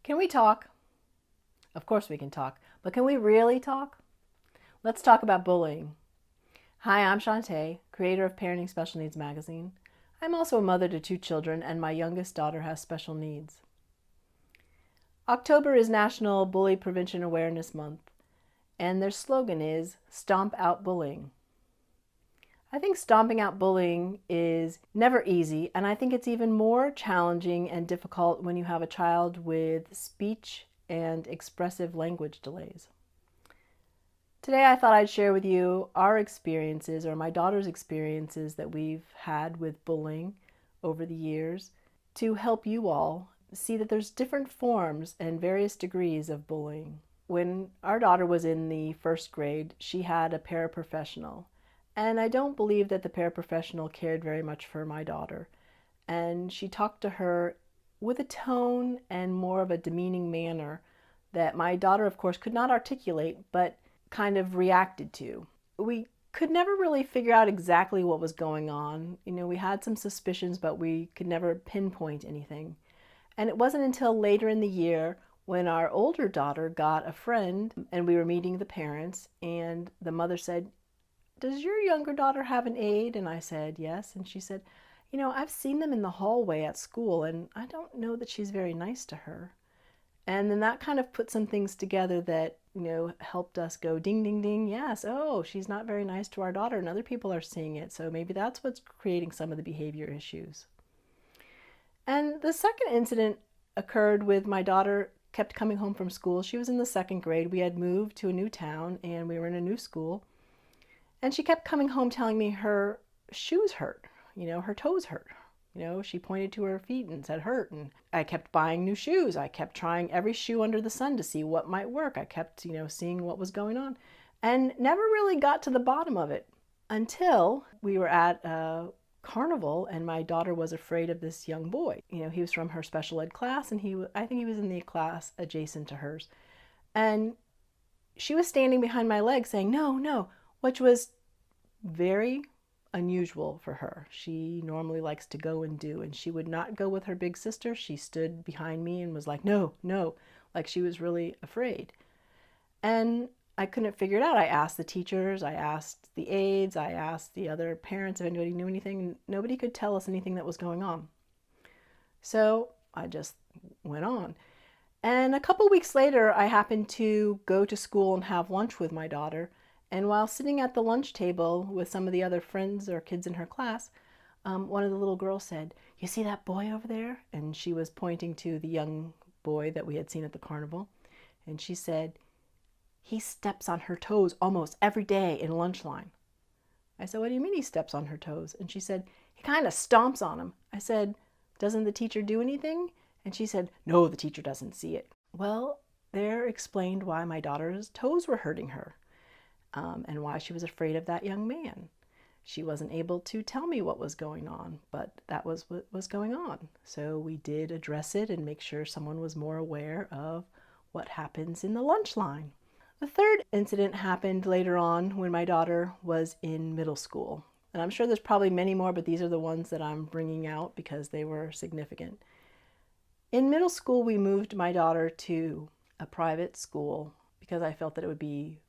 Can we talk? Of course we can talk, but can we really talk? Let's talk about bullying. Hi, I'm Shantae, creator of Parenting Special Needs magazine. I'm also a mother to 2 children, and my youngest daughter has special needs. October is National Bully Prevention Awareness Month, and their slogan is Stomp Out Bullying. I think stomping out bullying is never easy, and I think it's even more challenging and difficult when you have a child with speech and expressive language delays. Today I thought I'd share with you our experiences, or my daughter's experiences, that we've had with bullying over the years to help you all see that there's different forms and various degrees of bullying. When our daughter was in the first grade, she had a paraprofessional. And I don't believe that the paraprofessional cared very much for my daughter. And she talked to her with a tone and more of a demeaning manner that my daughter, of course, could not articulate, but kind of reacted to. We could never really figure out exactly what was going on. We had some suspicions, but we could never pinpoint anything. And it wasn't until later in the year when our older daughter got a friend and we were meeting the parents, and the mother said, "Does your younger daughter have an aide?" And I said, "Yes." And she said, "I've seen them in the hallway at school, and I don't know that she's very nice to her." And then that kind of put some things together that, helped us go ding, ding, ding. Yes, oh, she's not very nice to our daughter, and other people are seeing it. So maybe that's what's creating some of the behavior issues. And the second incident occurred with my daughter kept coming home from school. She was in the second grade. We had moved to a new town, and we were in a new school. And she kept coming home telling me her shoes hurt, her toes hurt. She pointed to her feet and said hurt. And I kept buying new shoes. I kept trying every shoe under the sun to see what might work. I kept, seeing what was going on and never really got to the bottom of it until we were at a carnival and my daughter was afraid of this young boy. He was from her special ed class, and I think he was in the class adjacent to hers. And she was standing behind my leg saying, "No, no," which was very unusual for her. She normally likes to go and do, and she would not go with her big sister. She stood behind me and was like, "No, no," like she was really afraid. And I couldn't figure it out. I asked the teachers, I asked the aides, I asked the other parents if anybody knew anything, and nobody could tell us anything that was going on. So I just went on. And a couple weeks later, I happened to go to school and have lunch with my daughter. And while sitting at the lunch table with some of the other friends or kids in her class, one of the little girls said, "You see that boy over there?" And she was pointing to the young boy that we had seen at the carnival. And she said, "He steps on her toes almost every day in lunch line." I said, "What do you mean he steps on her toes?" And she said, "He kind of stomps on them." I said, "Doesn't the teacher do anything?" And she said, "No, the teacher doesn't see it." Well, there explained why my daughter's toes were hurting her. And why she was afraid of that young man. She wasn't able to tell me what was going on, but that was what was going on. So we did address it and make sure someone was more aware of what happens in the lunch line. The third incident happened later on when my daughter was in middle school. And I'm sure there's probably many more, but these are the ones that I'm bringing out because they were significant. In middle school, we moved my daughter to a private school because I felt that it would be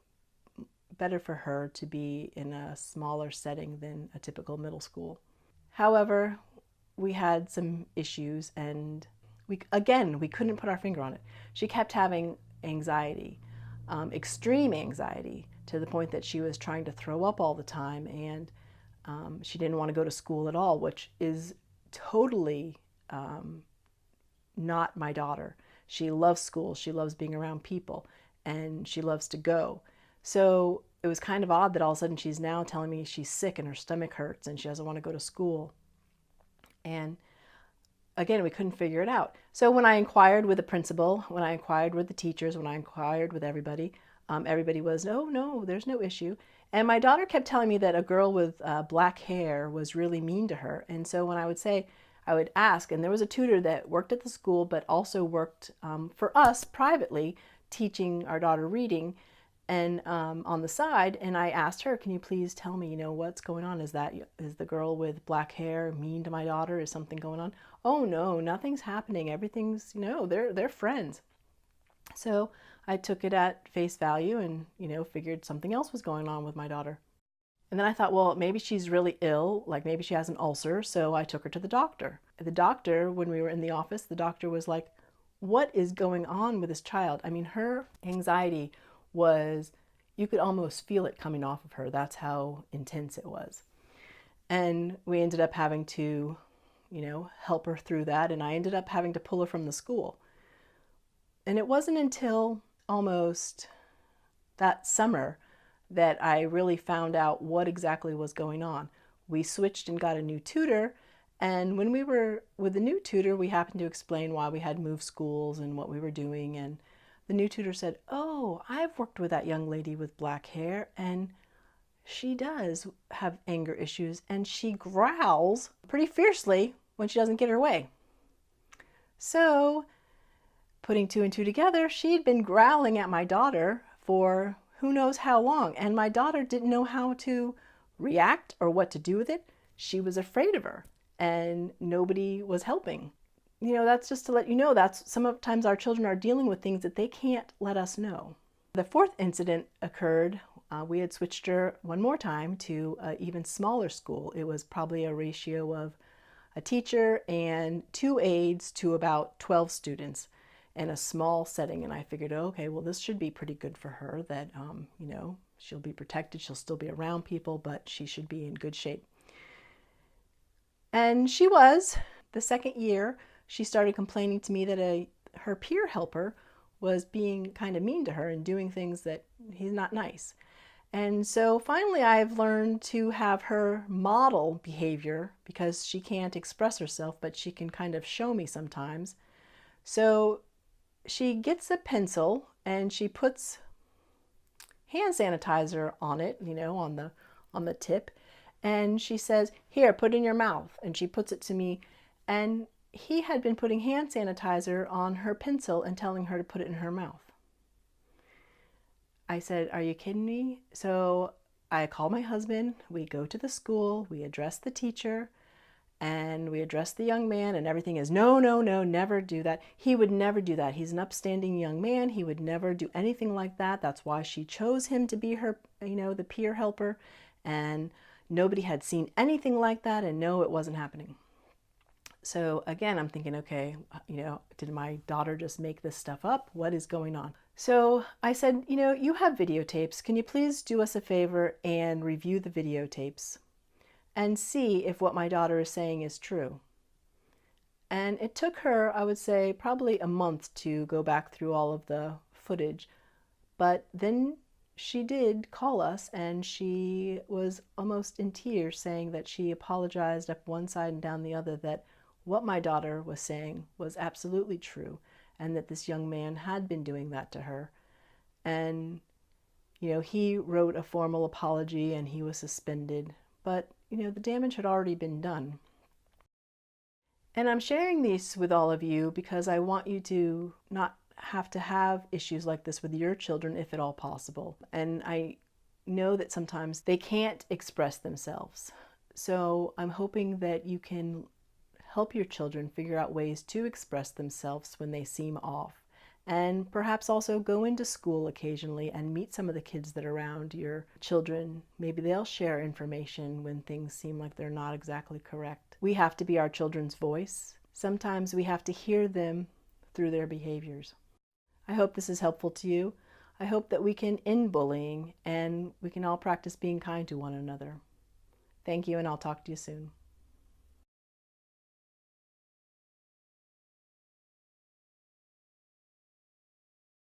better for her to be in a smaller setting than a typical middle school. However, we had some issues, and we couldn't put our finger on it. She kept having anxiety, extreme anxiety, to the point that she was trying to throw up all the time, and she didn't want to go to school at all, which is totally not my daughter. She loves school, she loves being around people, and she loves to go. So it was kind of odd that all of a sudden she's now telling me she's sick and her stomach hurts and she doesn't want to go to school. And again, we couldn't figure it out. So when I inquired with the principal, when I inquired with the teachers, when I inquired with everybody, everybody was, "Oh, no, there's no issue." And my daughter kept telling me that a girl with black hair was really mean to her. And so when I would ask, and there was a tutor that worked at the school but also worked for us privately, teaching our daughter reading. and on the side, and I asked her, can you please tell me, what's going on? Is the girl with black hair mean to my daughter? Is something going on? Oh no, nothing's happening. Everything's, they're friends. So I took it at face value and, figured something else was going on with my daughter. And then I thought, well, maybe she's really ill, like maybe she has an ulcer, so I took her to the doctor. The doctor, when we were in the office, the doctor was like, what is going on with this child? I mean, her anxiety was, you could almost feel it coming off of her. That's how intense it was. And we ended up having to, help her through that. And I ended up having to pull her from the school. And it wasn't until almost that summer that I really found out what exactly was going on. We switched and got a new tutor. And when we were with the new tutor, we happened to explain why we had moved schools and what we were doing. And the new tutor said, oh, I've worked with that young lady with black hair, and she does have anger issues, and she growls pretty fiercely when she doesn't get her way. So, putting two and two together, she'd been growling at my daughter for who knows how long, and my daughter didn't know how to react or what to do with it. She was afraid of her, and nobody was helping. That's just to let you know that sometimes our children are dealing with things that they can't let us know. The fourth incident occurred, we had switched her one more time to an even smaller school. It was probably a ratio of a teacher and 2 aides to about 12 students in a small setting. And I figured, okay, well, this should be pretty good for her, that, she'll be protected, she'll still be around people, but she should be in good shape. And she was. The second year, she started complaining to me that her peer helper was being kind of mean to her and doing things that he's not nice. And so finally I've learned to have her model behavior, because she can't express herself, but she can kind of show me sometimes. So she gets a pencil and she puts hand sanitizer on it, on the tip, and she says, here, put it in your mouth. And she puts it to me, and he had been putting hand sanitizer on her pencil and telling her to put it in her mouth. I said, are you kidding me? So I call my husband, we go to the school, we address the teacher, and we address the young man, and everything is, no, no, no, never do that. He would never do that. He's an upstanding young man. He would never do anything like that. That's why she chose him to be her, the peer helper. And nobody had seen anything like that, and no, it wasn't happening. So again, I'm thinking, okay, did my daughter just make this stuff up? What is going on? So I said, you have videotapes. Can you please do us a favor and review the videotapes and see if what my daughter is saying is true? And it took her, I would say, probably a month to go back through all of the footage. But then she did call us, and she was almost in tears, saying that she apologized up one side and down the other, that what my daughter was saying was absolutely true, and that this young man had been doing that to her. And, he wrote a formal apology and he was suspended, but, the damage had already been done. And I'm sharing these with all of you because I want you to not have to have issues like this with your children, if at all possible. And I know that sometimes they can't express themselves. So I'm hoping that you can help your children figure out ways to express themselves when they seem off. And perhaps also go into school occasionally and meet some of the kids that are around your children. Maybe they'll share information when things seem like they're not exactly correct. We have to be our children's voice. Sometimes we have to hear them through their behaviors. I hope this is helpful to you. I hope that we can end bullying and we can all practice being kind to one another. Thank you, and I'll talk to you soon.